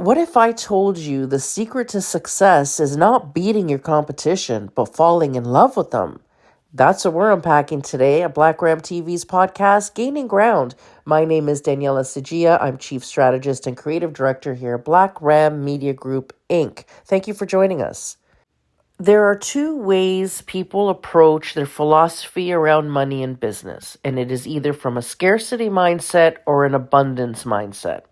What if I told you the secret to success is not beating your competition, but falling in love with them? That's what we're unpacking today at Black Ram TV's podcast, Gaining Ground. My name is Daniela Sigia. I'm Chief Strategist and Creative Director here at Black Ram Media Group, Inc. Thank you for joining us. There are two ways people approach their philosophy around money and business, and it is either from a scarcity mindset or an abundance mindset.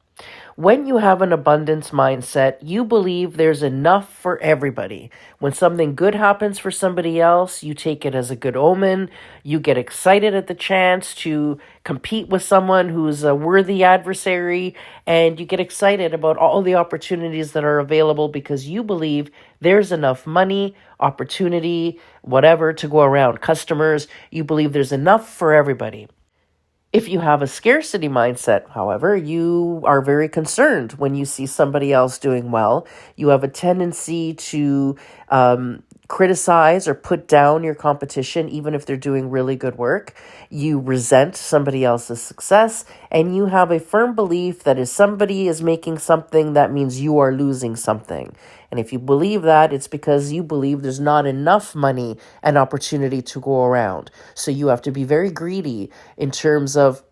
When you have an abundance mindset, you believe there's enough for everybody. When something good happens for somebody else, you take it as a good omen. You get excited at the chance to compete with someone who's a worthy adversary, and you get excited about all the opportunities that are available because you believe there's enough money, opportunity, whatever to go around. Customers, you believe there's enough for everybody. If you have a scarcity mindset, however, you are very concerned when you see somebody else doing well. You have a tendency to criticize or put down your competition, even if they're doing really good work. You resent somebody else's success, and you have a firm belief that if somebody is making something, that means you are losing something. And if you believe that, it's because you believe there's not enough money and opportunity to go around. So you have to be very greedy in terms of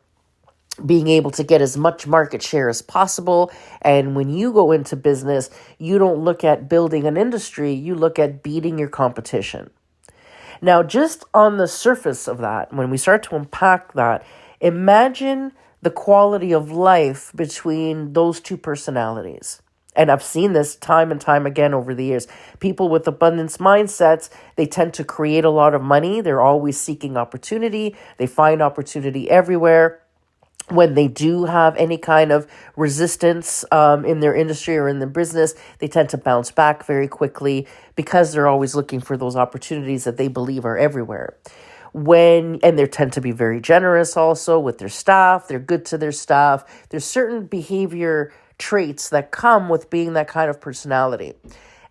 being able to get as much market share as possible. And when you go into business, you don't look at building an industry, you look at beating your competition. Now, just on the surface of that, when we start to unpack that, imagine the quality of life between those two personalities. And I've seen this time and time again over the years. People with abundance mindsets, they tend to create a lot of money. They're always seeking opportunity. They find opportunity everywhere. When they do have any kind of resistance in their industry or in their business, they tend to bounce back very quickly because they're always looking for those opportunities that they believe are everywhere. And they tend to be very generous also with their staff. They're good to their staff. There's certain behavior traits that come with being that kind of personality.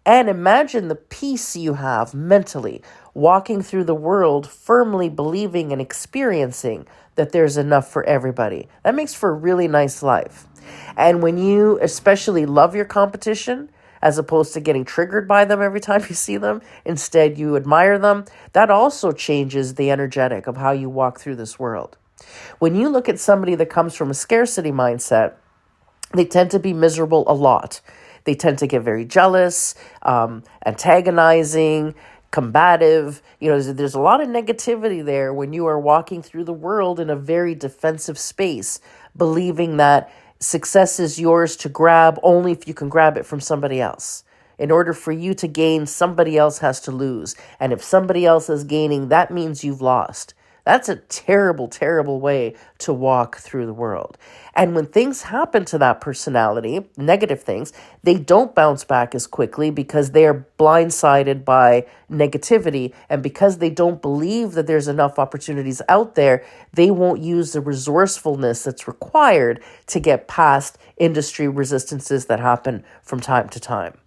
And imagine the peace you have mentally, walking through the world, firmly believing and experiencing that there's enough for everybody. That makes for a really nice life. And when you especially love your competition, as opposed to getting triggered by them every time you see them, instead you admire them, that also changes the energetic of how you walk through this world. When you look at somebody that comes from a scarcity mindset, they tend to be miserable a lot. They tend to get very jealous, antagonizing, combative. There's a lot of negativity there when you are walking through the world in a very defensive space, believing that success is yours to grab only if you can grab it from somebody else. In order for you to gain, somebody else has to lose. And if somebody else is gaining, that means you've lost. That's a terrible, terrible way to walk through the world. And when things happen to that personality, negative things, they don't bounce back as quickly because they are blindsided by negativity. And because they don't believe that there's enough opportunities out there, they won't use the resourcefulness that's required to get past industry resistances that happen from time to time.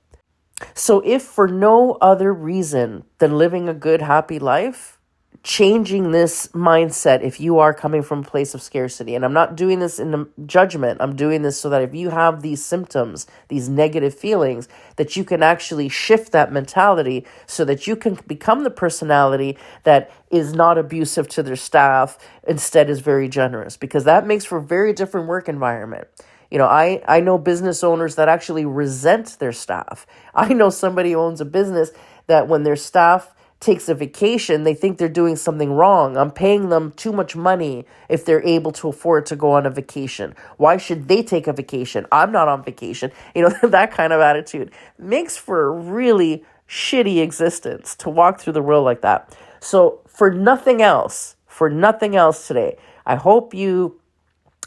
So if for no other reason than living a good, happy life, changing this mindset, if you are coming from a place of scarcity, and I'm not doing this in the judgment, I'm doing this so that if you have these symptoms, these negative feelings, that you can actually shift that mentality so that you can become the personality that is not abusive to their staff, instead is very generous, because that makes for a very different work environment. I know business owners that actually resent their staff. I know somebody who owns a business that when their staff takes a vacation, they think they're doing something wrong. I'm paying them too much money if they're able to afford to go on a vacation. Why should they take a vacation? I'm not on vacation. That kind of attitude makes for a really shitty existence to walk through the world like that. So for nothing else today, I hope you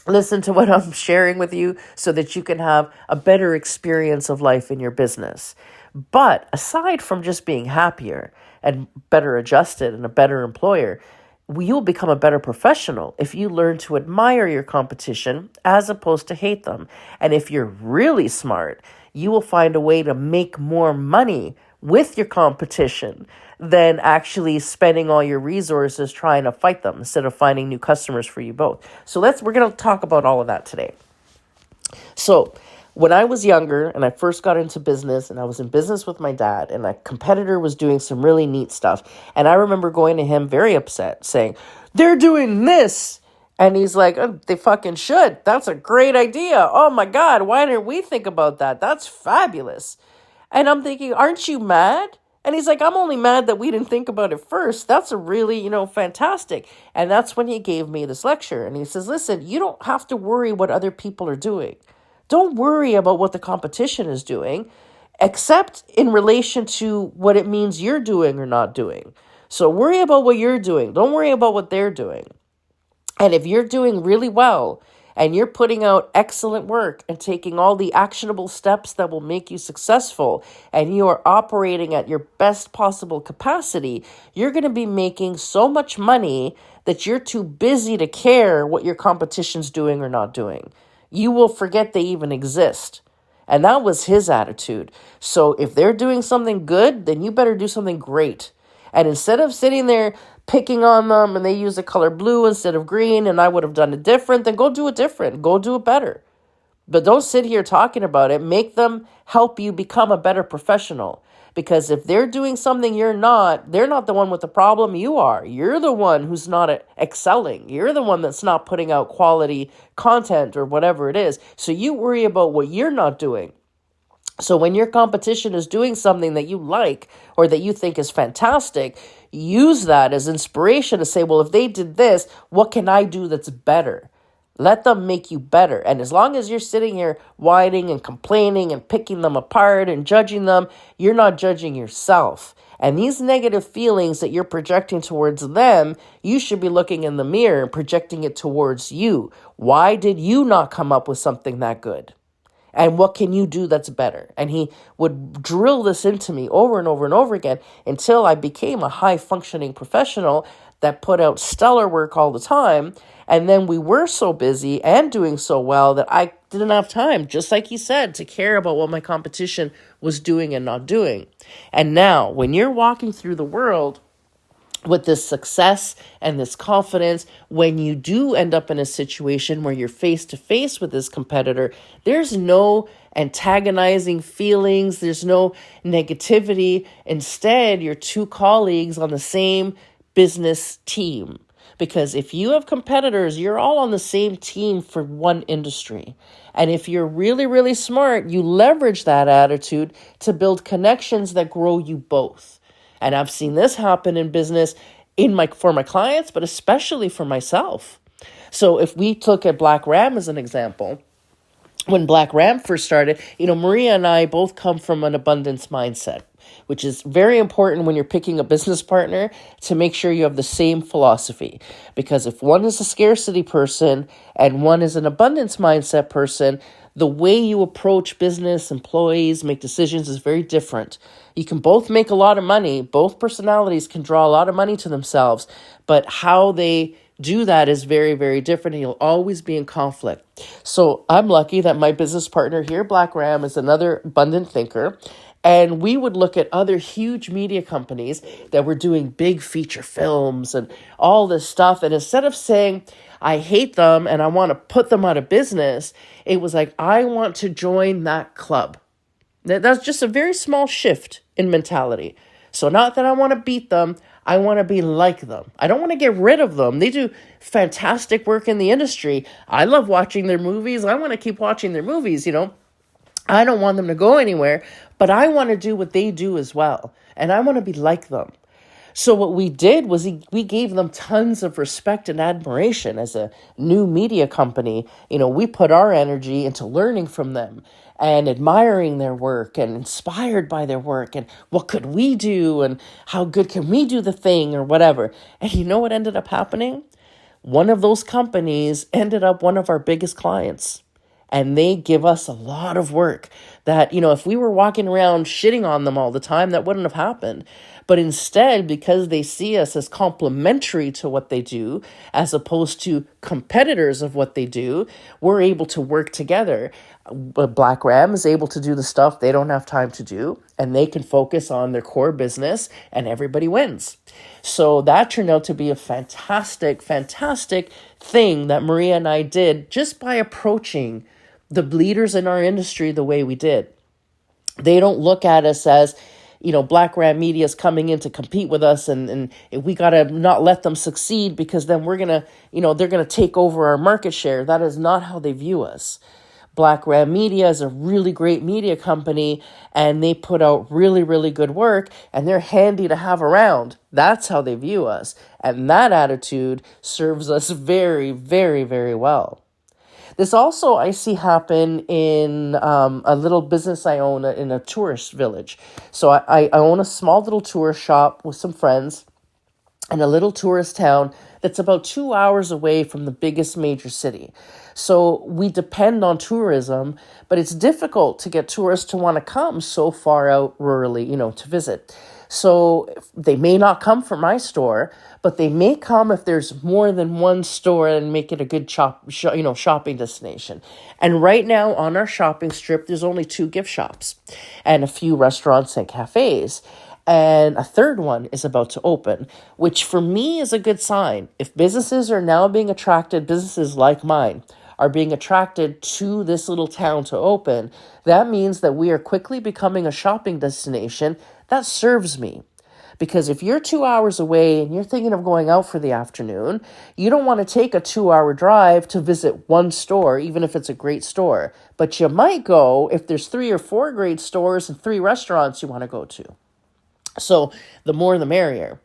listen to what I'm sharing with you so that you can have a better experience of life in your business. But aside from just being happier and better adjusted and a better employer, you'll become a better professional if you learn to admire your competition as opposed to hate them. And if you're really smart, you will find a way to make more money with your competition than actually spending all your resources trying to fight them instead of finding new customers for you both. So we're going to talk about all of that today. So When I was younger and I first got into business and I was in business with my dad and a competitor was doing some really neat stuff. And I remember going to him very upset saying, they're doing this. And he's like, oh, they fucking should. That's a great idea. Oh my God, why didn't we think about that? That's fabulous. And I'm thinking, aren't you mad? And he's like, I'm only mad that we didn't think about it first. That's a really, fantastic. And that's when he gave me this lecture. And he says, listen, you don't have to worry what other people are doing. Don't worry about what the competition is doing, except in relation to what it means you're doing or not doing. So worry about what you're doing. Don't worry about what they're doing. And if you're doing really well and you're putting out excellent work and taking all the actionable steps that will make you successful and you are operating at your best possible capacity, you're going to be making so much money that you're too busy to care what your competition's doing or not doing. You will forget they even exist. And that was his attitude. So if they're doing something good, then you better do something great. And instead of sitting there picking on them and they use the color blue instead of green and I would have done it different, then go do it different. Go do it better. But don't sit here talking about it. Make them help you become a better professional. Because if they're doing something you're not, they're not the one with the problem, you are. You're the one who's not excelling. You're the one that's not putting out quality content or whatever it is. So you worry about what you're not doing. So when your competition is doing something that you like or that you think is fantastic, use that as inspiration to say, well, if they did this, what can I do that's better? Let them make you better. And as long as you're sitting here whining and complaining and picking them apart and judging them, you're not judging yourself. And these negative feelings that you're projecting towards them, you should be looking in the mirror and projecting it towards you. Why did you not come up with something that good? And what can you do that's better? And he would drill this into me over and over and over again until I became a high-functioning professional that put out stellar work all the time. And then we were so busy and doing so well that I didn't have time, just like he said, to care about what my competition was doing and not doing. And now, when you're walking through the world with this success and this confidence, when you do end up in a situation where you're face to face with this competitor, there's no antagonizing feelings, there's no negativity. Instead, you're two colleagues on the same business team. Because if you have competitors, you're all on the same team for one industry. And if you're really, really smart, you leverage that attitude to build connections that grow you both. And I've seen this happen in business for my clients, but especially for myself. So if we look at Black Ram as an example, when Black Ram first started, Maria and I both come from an abundance mindset, which is very important when you're picking a business partner to make sure you have the same philosophy. Because if one is a scarcity person and one is an abundance mindset person, the way you approach business, employees, make decisions is very different. You can both make a lot of money. Both personalities can draw a lot of money to themselves, but how they do that is very, very different, and you'll always be in conflict. So I'm lucky that my business partner here, Black Ram, is another abundant thinker. And we would look at other huge media companies that were doing big feature films and all this stuff. And instead of saying, I hate them and I want to put them out of business, it was like, I want to join that club. That's just a very small shift in mentality. So not that I want to beat them, I want to be like them. I don't want to get rid of them. They do fantastic work in the industry. I love watching their movies. I want to keep watching their movies, I don't want them to go anywhere, but I want to do what they do as well. And I want to be like them. So what we did was we gave them tons of respect and admiration as a new media company. We put our energy into learning from them and admiring their work and inspired by their work and what could we do and how good can we do the thing or whatever. And you know what ended up happening? One of those companies ended up one of our biggest clients. And they give us a lot of work that, if we were walking around shitting on them all the time, that wouldn't have happened. But instead, because they see us as complementary to what they do, as opposed to competitors of what they do, we're able to work together. Black Ram is able to do the stuff they don't have time to do, and they can focus on their core business, and everybody wins. So that turned out to be a fantastic, fantastic thing that Maria and I did just by approaching the leaders in our industry the way we did. They don't look at us as, Black Ram Media is coming in to compete with us, and we got to not let them succeed because then we're going to, they're going to take over our market share. That is not how they view us. Black Ram Media is a really great media company, and they put out really, really good work, and they're handy to have around. That's how they view us. And that attitude serves us very, very, very well. This also I see happen in a little business I own in a tourist village. So I own a small little tourist shop with some friends in a little tourist town that's about 2 hours away from the biggest major city. So we depend on tourism, but it's difficult to get tourists to want to come so far out rurally, to visit. So they may not come from my store, but they may come if there's more than one store and make it a good shopping destination. And right now on our shopping strip, there's only 2 gift shops and a few restaurants and cafes. And a third one is about to open, which for me is a good sign. If businesses are now being attracted, businesses like mine are being attracted to this little town to open, that means that we are quickly becoming a shopping destination that serves me. Because if you're 2 hours away and you're thinking of going out for the afternoon, you don't want to take a 2-hour drive to visit one store, even if it's a great store. But you might go if there's 3 or 4 great stores and 3 restaurants you want to go to. So the more the merrier.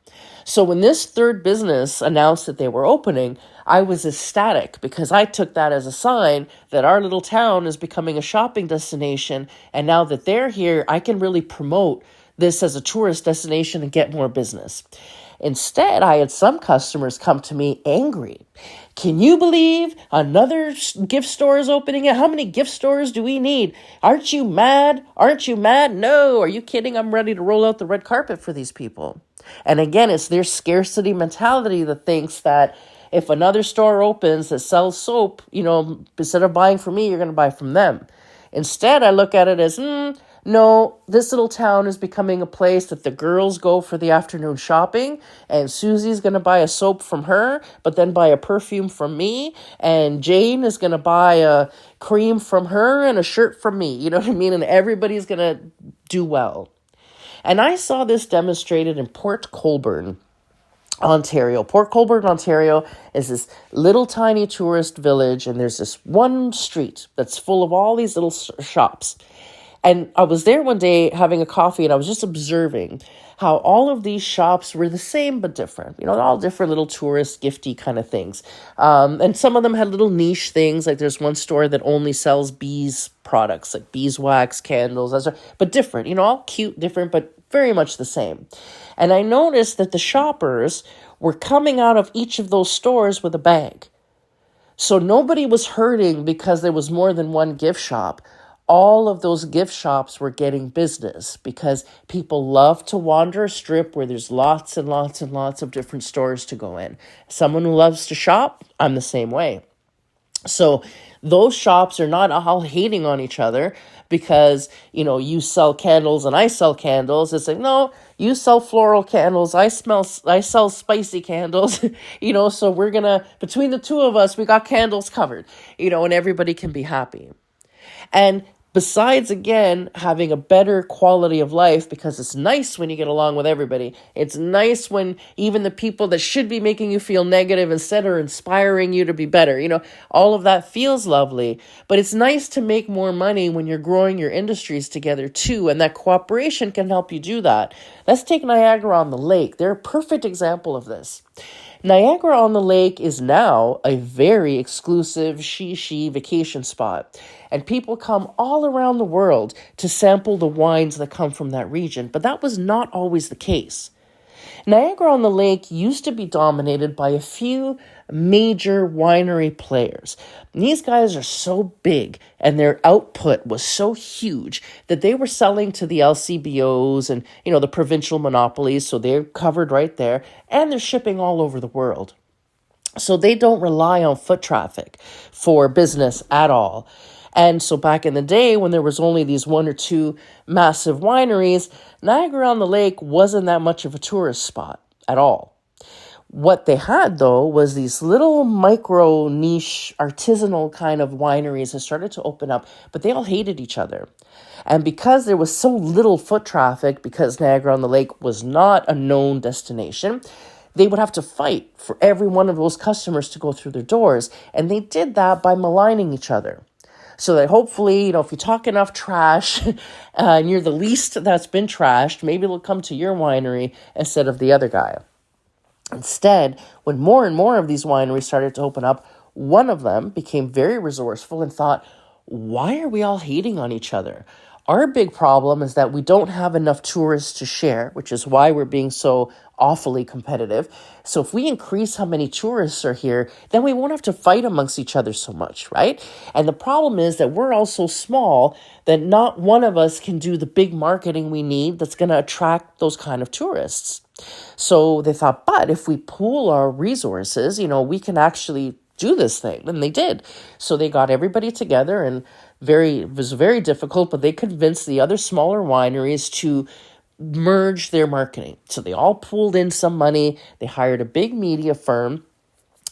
So when this third business announced that they were opening, I was ecstatic because I took that as a sign that our little town is becoming a shopping destination. And now that they're here, I can really promote this as a tourist destination and get more business. Instead, I had some customers come to me angry. Can you believe another gift store is opening it? How many gift stores do we need? Aren't you mad? Aren't you mad? No, are you kidding? I'm ready to roll out the red carpet for these people. And again, it's their scarcity mentality that thinks that if another store opens that sells soap, instead of buying from me, you're going to buy from them. Instead, I look at it as, no, this little town is becoming a place that the girls go for the afternoon shopping, and Susie's going to buy a soap from her, but then buy a perfume from me, and Jane is going to buy a cream from her and a shirt from me. You know what I mean? And everybody's going to do well. And I saw this demonstrated in Port Colborne, Ontario. Port Colborne, Ontario is this little tiny tourist village, and there's this one street that's full of all these little shops. And I was there one day having a coffee, and I was just observing how all of these shops were the same but different. All different little tourist gifty kind of things. And some of them had little niche things. Like there's one store that only sells bees products, like beeswax, candles, but different. All cute, different, but very much the same. And I noticed that the shoppers were coming out of each of those stores with a bag. So nobody was hurting because there was more than one gift shop. All of those gift shops were getting business because people love to wander a strip where there's lots and lots and lots of different stores to go in. Someone who loves to shop, I'm the same way. So those shops are not all hating on each other because, you sell candles and I sell candles. It's like, no, you sell floral candles. I sell spicy candles, so we're going to, between the two of us, we got candles covered, and everybody can be happy. And besides, again, having a better quality of life, because it's nice when you get along with everybody. It's nice when even the people that should be making you feel negative instead are inspiring you to be better. All of that feels lovely. But it's nice to make more money when you're growing your industries together too. And that cooperation can help you do that. Let's take Niagara-on-the-Lake. They're a perfect example of this. Niagara-on-the-Lake is now a very exclusive she vacation spot. And people come all around the world to sample the wines that come from that region. But that was not always the case. Niagara-on-the-Lake used to be dominated by a few major winery players. And these guys are so big and their output was so huge that they were selling to the LCBOs and, the provincial monopolies. So they're covered right there, and they're shipping all over the world. So they don't rely on foot traffic for business at all. And so back in the day when there was only these 1 or 2 massive wineries, Niagara-on-the-Lake wasn't that much of a tourist spot at all. What they had, though, was these little micro niche artisanal kind of wineries that started to open up, but they all hated each other. And because there was so little foot traffic, because Niagara-on-the-Lake was not a known destination, they would have to fight for every one of those customers to go through their doors. And they did that by maligning each other. So that hopefully, if you talk enough trash and you're the least that's been trashed, maybe it'll come to your winery instead of the other guy. Instead, when more and more of these wineries started to open up, one of them became very resourceful and thought, why are we all hating on each other? Our big problem is that we don't have enough tourists to share, which is why we're being so awfully competitive. So if we increase how many tourists are here, then we won't have to fight amongst each other so much, right? And the problem is that we're all so small that not one of us can do the big marketing we need that's going to attract those kind of tourists. So they thought, but if we pool our resources, we can actually do this thing. And they did. So they got everybody together, and it was very difficult, but they convinced the other smaller wineries to merge their marketing. So they all pooled in some money. They hired a big media firm.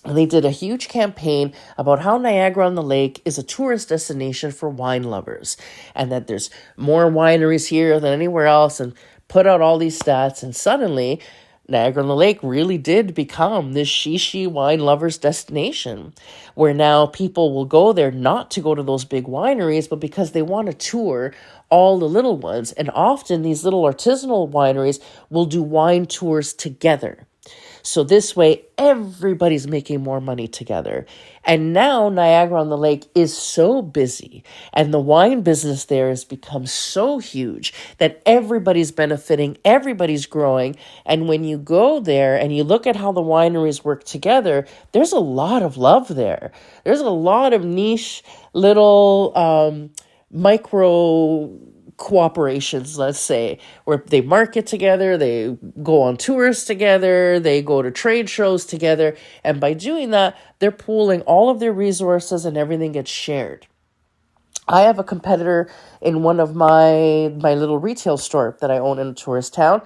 And they did a huge campaign about how Niagara-on-the-Lake is a tourist destination for wine lovers, and that there's more wineries here than anywhere else, and put out all these stats. And suddenly, Niagara-on-the-Lake really did become this shishi wine lovers destination, where now people will go there not to go to those big wineries, but because they want to tour all the little ones. And often these little artisanal wineries will do wine tours together. So this way, everybody's making more money together. And now Niagara-on-the-Lake is so busy, and the wine business there has become so huge that everybody's benefiting, everybody's growing. And when you go there and you look at how the wineries work together, there's a lot of love there. There's a lot of niche little micro cooperations, let's say, where they market together, they go on tours together, they go to trade shows together, and by doing that, they're pooling all of their resources and everything gets shared. I have a competitor in one of my little retail store that I own in a tourist town,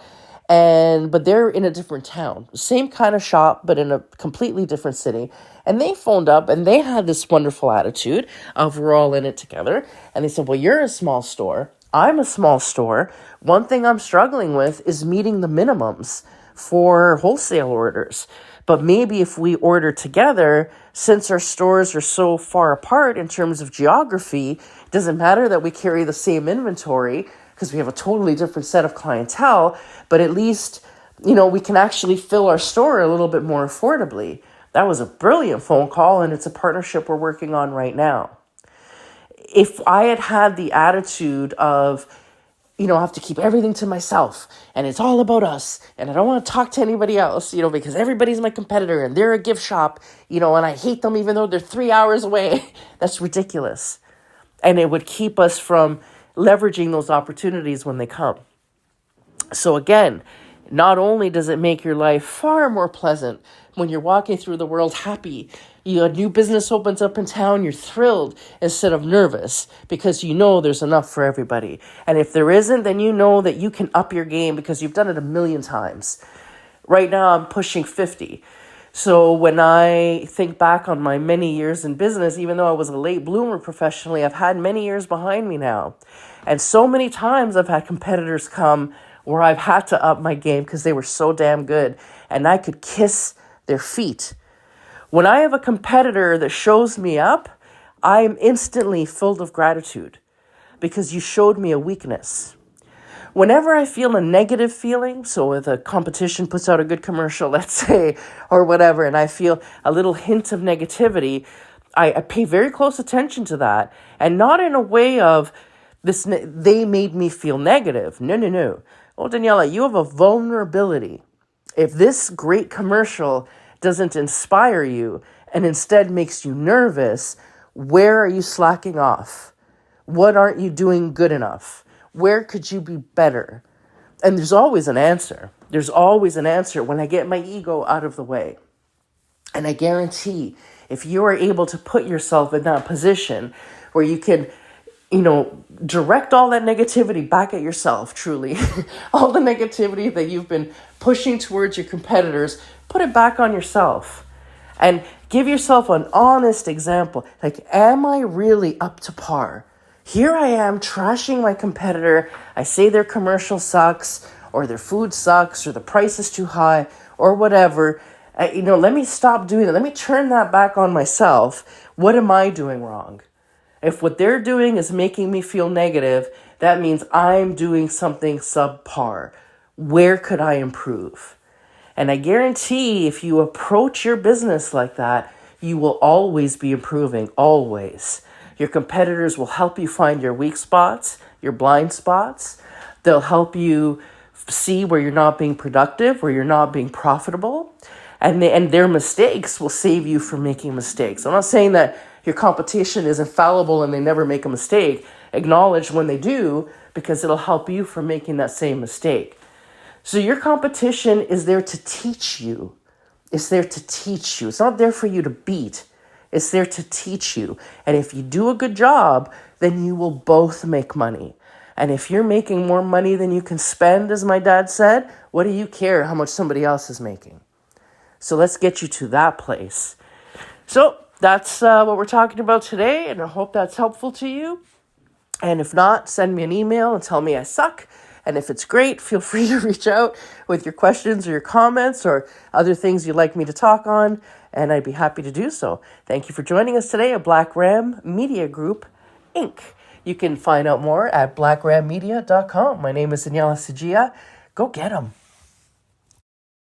but they're in a different town. Same kind of shop, but in a completely different city. And they phoned up and they had this wonderful attitude of we're all in it together. And they said, well, you're a small store. I'm a small store. One thing I'm struggling with is meeting the minimums for wholesale orders. But maybe if we order together, since our stores are so far apart in terms of geography, it doesn't matter that we carry the same inventory because we have a totally different set of clientele, but at least, we can actually fill our store a little bit more affordably. That was a brilliant phone call, and it's a partnership we're working on right now. If I had had the attitude of, I have to keep everything to myself and it's all about us and I don't want to talk to anybody else, because everybody's my competitor and they're a gift shop, and I hate them even though they're 3 hours away, that's ridiculous. And it would keep us from leveraging those opportunities when they come. So again, not only does it make your life far more pleasant when you're walking through the world happy, a new business opens up in town, you're thrilled instead of nervous because there's enough for everybody. And if there isn't, then that you can up your game because you've done it 1,000,000 times. Right now, I'm pushing 50. So when I think back on my many years in business, even though I was a late bloomer professionally, I've had many years behind me now. And so many times I've had competitors come where I've had to up my game because they were so damn good and I could kiss their feet. When I have a competitor that shows me up, I am instantly filled of gratitude because you showed me a weakness. Whenever I feel a negative feeling, so if a competition puts out a good commercial, let's say, or whatever, and I feel a little hint of negativity, I pay very close attention to that. And not in a way of this, they made me feel negative. No. Oh, Daniela, you have a vulnerability. If this great commercial doesn't inspire you and instead makes you nervous, where are you slacking off? What aren't you doing good enough? Where could you be better? And there's always an answer. There's always an answer when I get my ego out of the way. And I guarantee if you are able to put yourself in that position where you can, direct all that negativity back at yourself, truly. All the negativity that you've been pushing towards your competitors, put it back on yourself. And give yourself an honest example. Like, am I really up to par? Here I am trashing my competitor. I say their commercial sucks, or their food sucks, or the price is too high, or whatever. Let me stop doing that. Let me turn that back on myself. What am I doing wrong? If what they're doing is making me feel negative, that means I'm doing something subpar. Where could I improve? And I guarantee if you approach your business like that, you will always be improving, always. Your competitors will help you find your weak spots, your blind spots. They'll help you see where you're not being productive, where you're not being profitable. And their mistakes will save you from making mistakes. I'm not saying that your competition is infallible and they never make a mistake. Acknowledge when they do, because it'll help you from making that same mistake. So your competition is there to teach you. It's there to teach you. It's not there for you to beat. It's there to teach you. And if you do a good job, then you will both make money. And if you're making more money than you can spend, as my dad said, what do you care how much somebody else is making? So let's get you to that place. So that's what we're talking about today, and I hope that's helpful to you. And if not, send me an email and tell me I suck. And if it's great, feel free to reach out with your questions or your comments or other things you'd like me to talk on, and I'd be happy to do so. Thank you for joining us today at Black Ram Media Group, Inc. You can find out more at blackrammedia.com. My name is Daniela Sajia. Go get them.